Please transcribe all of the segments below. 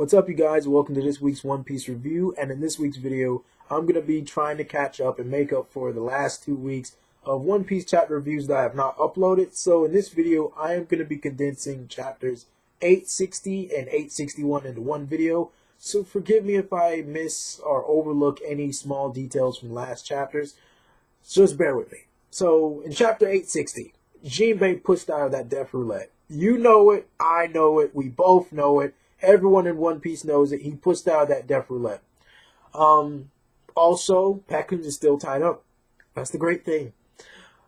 What's up, you guys? Welcome to this week's One Piece review, and in this week's video, I'm going to be trying to catch up and make up for the last 2 weeks of One Piece chapter reviews that I have not uploaded. So in this video, I am going to be condensing chapters 860 and 861 into one video. So forgive me if I miss or overlook any small details from last chapters. Just bear with me. So in chapter 860, Jinbei pushed out of that death roulette. You know it, I know it, we both know it. Everyone in One Piece knows it. He pushed out of that death roulette. Also, Peckhams is still tied up. That's the great thing.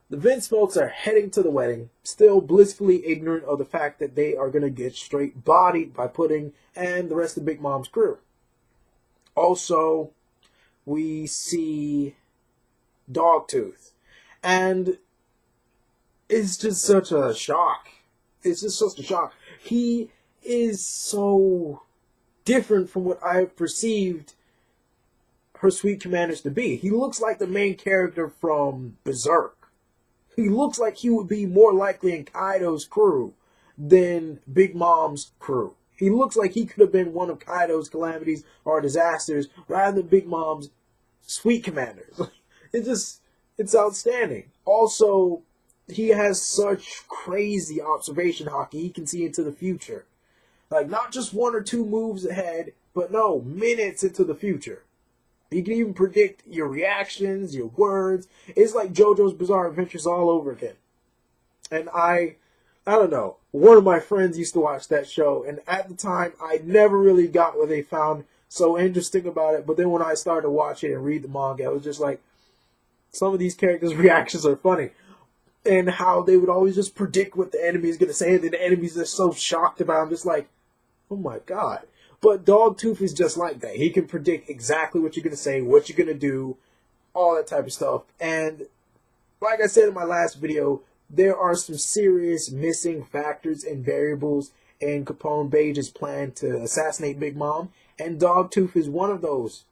The Vince folks are heading to the wedding, still blissfully ignorant of the fact that they are going to get straight bodied by Pudding and the rest of Big Mom's crew. Also, we see Dogtooth. And it's just such a shock. It's just such a shock. He is so different from what I've perceived her sweet commanders to be. He looks like the main character from Berserk. He looks like he would be more likely in Kaido's crew than Big Mom's crew. He looks like he could have been one of Kaido's calamities or disasters rather than Big Mom's sweet commanders. It's outstanding. Also, he has such crazy observation hockey. He can see into the future. Like, not just 1 or 2 moves ahead, but no, minutes into the future. He can even predict your reactions, your words. It's like JoJo's Bizarre Adventures all over again. And I don't know. One of my friends used to watch that show, and at the time, I never really got what they found so interesting about it. But then when I started to watch it and read the manga, it was just like, some of these characters' reactions are funny. And how they would always just predict what the enemy is going to say, and then the enemies are so shocked about it. I'm just like, oh my god. But Dogtooth is just like that. He can predict exactly what you're going to say, what you're going to do, all that type of stuff. And like I said in my last video, there are some serious missing factors and variables in Capone Bage's plan to assassinate Big Mom. And Dogtooth is one of those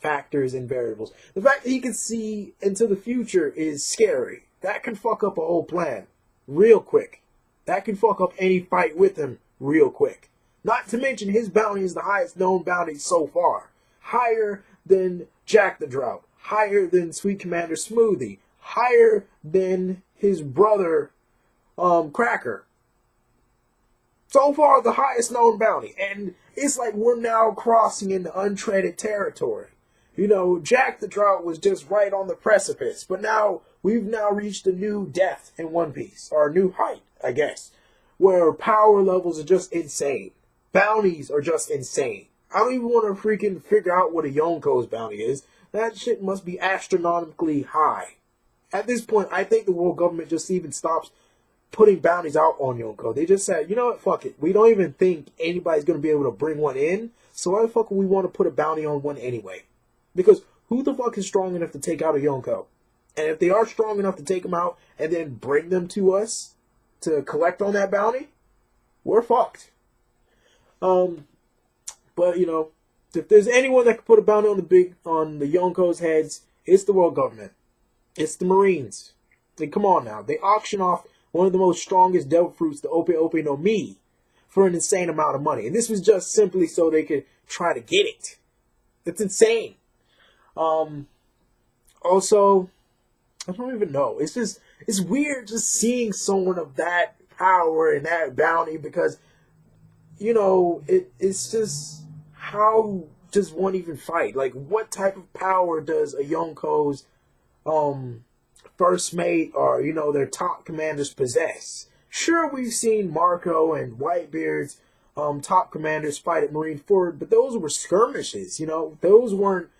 factors and variables. The fact that he can see into the future is scary. That can fuck up a whole plan real quick. That can fuck up any fight with him real quick. Not to mention his bounty is the highest known bounty so far. Higher than Jack the Drought. Higher than Sweet Commander Smoothie. Higher than his brother, Cracker. So far, the highest known bounty. And it's like we're now crossing into untreaded territory. You know, Jack the Drought was just right on the precipice. But now, we've now reached a new depth in One Piece. Or a new height, I guess. Where power levels are just insane. Bounties are just insane. I don't even want to freaking figure out what a Yonko's bounty is. That shit must be astronomically high. At this point, I think the world government just even stops putting bounties out on Yonko. They just said, you know what, fuck it. We don't even think anybody's going to be able to bring one in. So why the fuck would we want to put a bounty on one anyway? Because who the fuck is strong enough to take out a Yonko? And if they are strong enough to take them out and then bring them to us to collect on that bounty, we're fucked. But you know, if there's anyone that can put a bounty on the Yonko's heads, it's the world government. It's the Marines. Like, come on now. They auction off one of the most strongest devil fruits, the Ope Ope no Mi, for an insane amount of money. And this was just simply so they could try to get it. It's insane. Also, I don't even know. It's weird just seeing someone of that power and that bounty because, you know, it's just, how does one even fight? Like, what type of power does a Yonko's first mate or, you know, their top commanders possess? Sure, we've seen Marco and Whitebeard's top commanders fight at Marineford, but those were skirmishes, you know? Those weren't,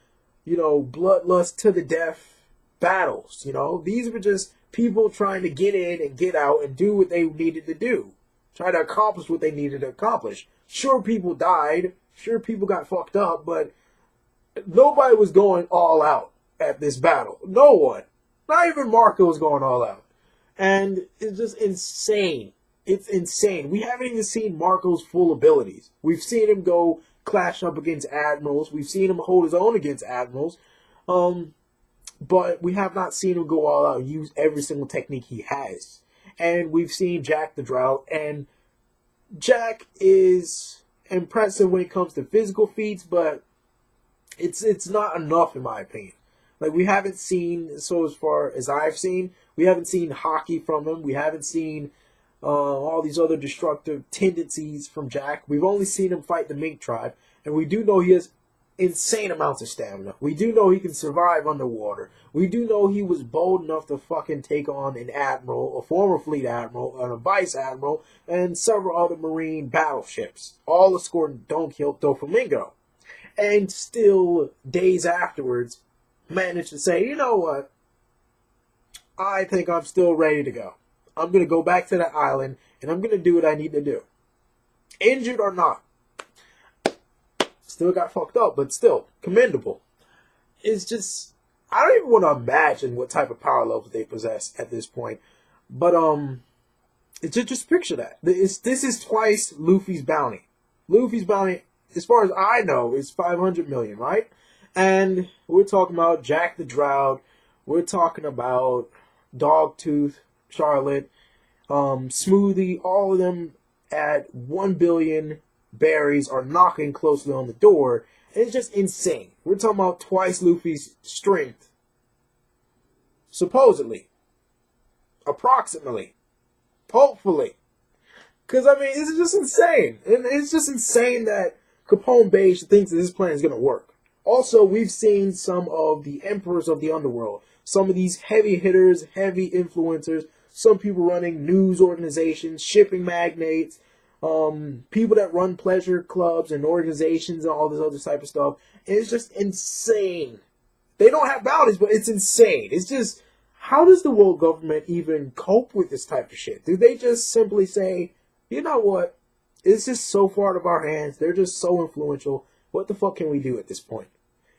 you know, bloodlust to the death battles, you know? These were just people trying to get in and get out and do what they needed to do. Try to accomplish what they needed to accomplish. Sure, people died. Sure, people got fucked up, but nobody was going all out at this battle. No one. Not even Marco was going all out. And it's just insane. It's insane. We haven't even seen Marco's full abilities. We've seen him go clash up against admirals. We've seen him hold his own against admirals. But we have not seen him go all out and use every single technique he has. And we've seen Jack the Drought, and Jack is impressive when it comes to physical feats, but it's not enough in my opinion. Like, we haven't seen, so as far as I've seen, we haven't seen hockey from him. We haven't seen all these other destructive tendencies from Jack. We've only seen him fight the Mink tribe, and we do know he has insane amounts of stamina. We do know he can survive underwater. We do know he was bold enough to fucking take on an admiral, a former fleet admiral, and a vice admiral, and several other marine battleships, all escorting Don Quixote Doflamingo. And still, days afterwards, managed to say, you know what? I think I'm still ready to go. I'm going to go back to that island, and I'm going to do what I need to do. Injured or not. Still got fucked up, but still, commendable. It's just, I don't even want to imagine what type of power level they possess at this point. But, just picture that. This is twice Luffy's bounty. Luffy's bounty, as far as I know, is 500 million, right? And we're talking about Jack the Drow. We're talking about Dogtooth, Charlotte, Smoothie, all of them at 1 billion berries are knocking closely on the door. And it's just insane. We're talking about twice Luffy's strength. Supposedly. Approximately. Hopefully. Because, I mean, it's just insane. And it's just insane that Capone Beige thinks that this plan is going to work. Also, we've seen some of the emperors of the underworld. Some of these heavy hitters, heavy influencers. Some people running news organizations, shipping magnates. People that run pleasure clubs and organizations and all this other type of stuff. And it's just insane. They don't have boundaries, but it's insane. It's just, how does the world government even cope with this type of shit? Do they just simply say, you know what? It's just so far out of our hands. They're just so influential. What the fuck can we do at this point?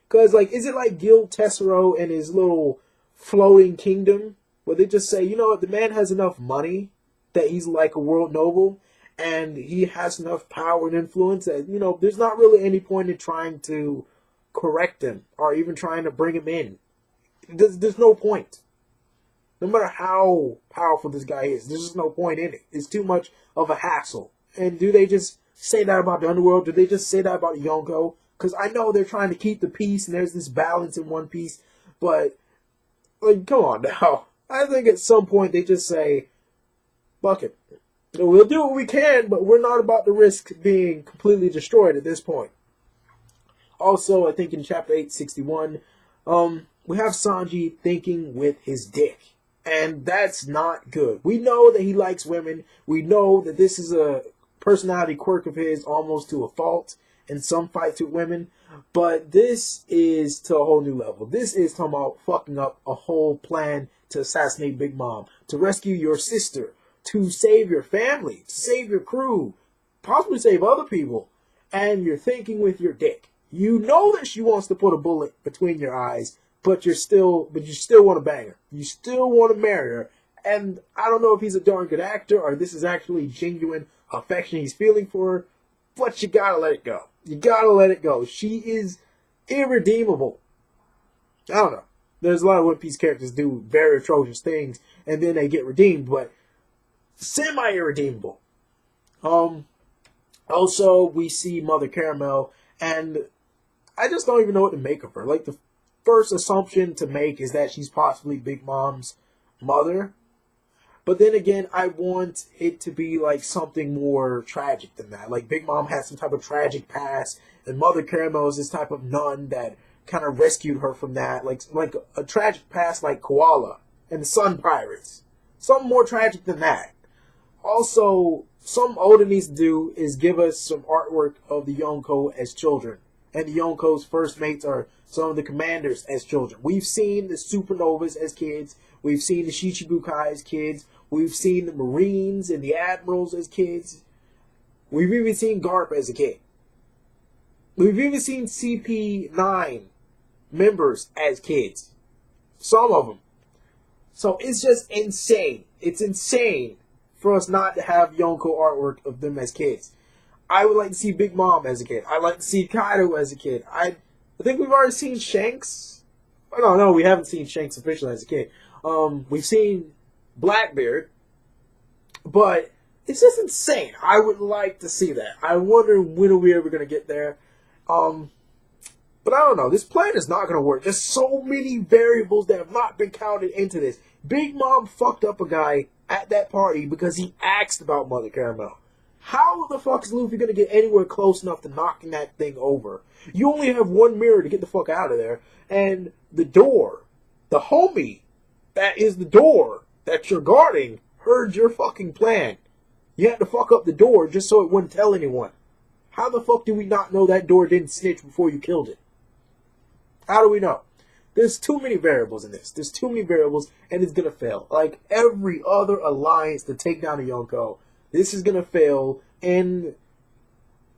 Because, like, is it like Gil Tessero and his little floating kingdom? Where they just say, you know what? The man has enough money that he's like a world noble. And he has enough power and influence that, you know, there's not really any point in trying to correct him or even trying to bring him in. There's no point. No matter how powerful this guy is, there's just no point in it. It's too much of a hassle. And do they just say that about the underworld? Do they just say that about Yonko? Because I know they're trying to keep the peace and there's this balance in One Piece. But, like, come on now. I think at some point they just say, fuck it. We'll do what we can, but we're not about to risk being completely destroyed at this point. Also, I think in chapter 861, we have Sanji thinking with his dick. And that's not good. We know that he likes women. We know that this is a personality quirk of his almost to a fault in some fights with women. But this is to a whole new level. This is talking about fucking up a whole plan to assassinate Big Mom, to rescue your sister, to save your family, to save your crew, possibly save other people. And you're thinking with your dick. You know that she wants to put a bullet between your eyes, but you still want to bang her. You still want to marry her. And I don't know if he's a darn good actor or this is actually genuine affection he's feeling for her, but you gotta let it go. You gotta let it go. She is irredeemable. I don't know. There's a lot of One Piece characters do very atrocious things and then they get redeemed, but semi-irredeemable. Also, we see Mother Caramel, and I just don't even know what to make of her. Like, the first assumption to make is that she's possibly Big Mom's mother. But then again, I want it to be like something more tragic than that. Like, Big Mom has some type of tragic past, and Mother Caramel is this type of nun that kind of rescued her from that. Like a tragic past like Koala and the Sun Pirates. Something more tragic than that. Also, something Oda needs to do is give us some artwork of the Yonko as children. And the Yonko's first mates are some of the commanders as children. We've seen the Supernovas as kids. We've seen the Shichibukai as kids. We've seen the Marines and the Admirals as kids. We've even seen Garp as a kid. We've even seen CP9 members as kids. Some of them. So it's just insane. It's insane for us not to have Yonko artwork of them as kids. I would like to see Big Mom as a kid. I'd like to see Kaido as a kid. I think we've already seen Shanks. Oh, no, we haven't seen Shanks officially as a kid. We've seen Blackbeard. But It's just insane. I would like to see that. I wonder when are we ever going to get there. But I don't know. This plan is not going to work. There's so many variables that have not been counted into this. Big Mom fucked up a guy at that party because he asked about Mother Caramel. How the fuck is Luffy going to get anywhere close enough to knocking that thing over? You only have one mirror to get the fuck out of there. And the door, the homie that is the door that you're guarding, heard your fucking plan. You had to fuck up the door just so it wouldn't tell anyone. How the fuck do we not know that door didn't snitch before you killed it? How do we know? There's too many variables in this. There's too many variables, and it's gonna fail. Like every other alliance to take down a Yonko, this is gonna fail. And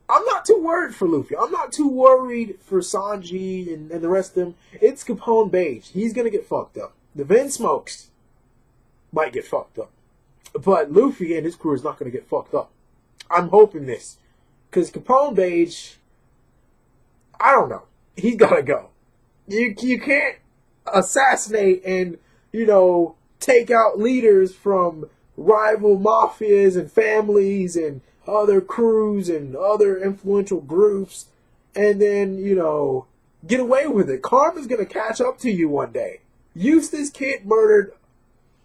I'm not too worried for Luffy. I'm not too worried for Sanji and the rest of them. It's Capone Beige. He's gonna get fucked up. The Vin Smokes might get fucked up. But Luffy and his crew is not gonna get fucked up. I'm hoping this. Because Capone Beige, I don't know. He's gotta go. You can't assassinate and, take out leaders from rival mafias and families and other crews and other influential groups and then, get away with it. Karma's going to catch up to you one day. Eustace Kid murdered a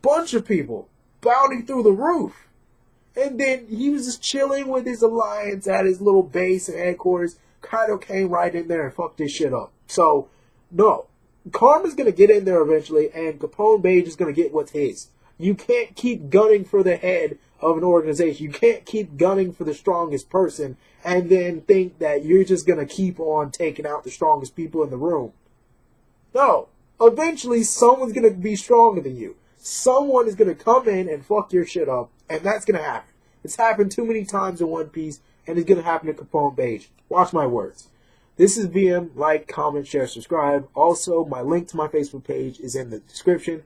bunch of people, bounty through the roof. And then he was just chilling with his alliance at his little base and headquarters. Kaido came right in there and fucked this shit up. So, no. Karma's going to get in there eventually, and Capone Beige is going to get what's his. You can't keep gunning for the head of an organization. You can't keep gunning for the strongest person and then think that you're just going to keep on taking out the strongest people in the room. No. Eventually, someone's going to be stronger than you. Someone is going to come in and fuck your shit up, and that's going to happen. It's happened too many times in One Piece, and it's going to happen to Capone Beige. Watch my words. This is VM. Like, comment, share, subscribe. Also, my link to my Facebook page is in the description.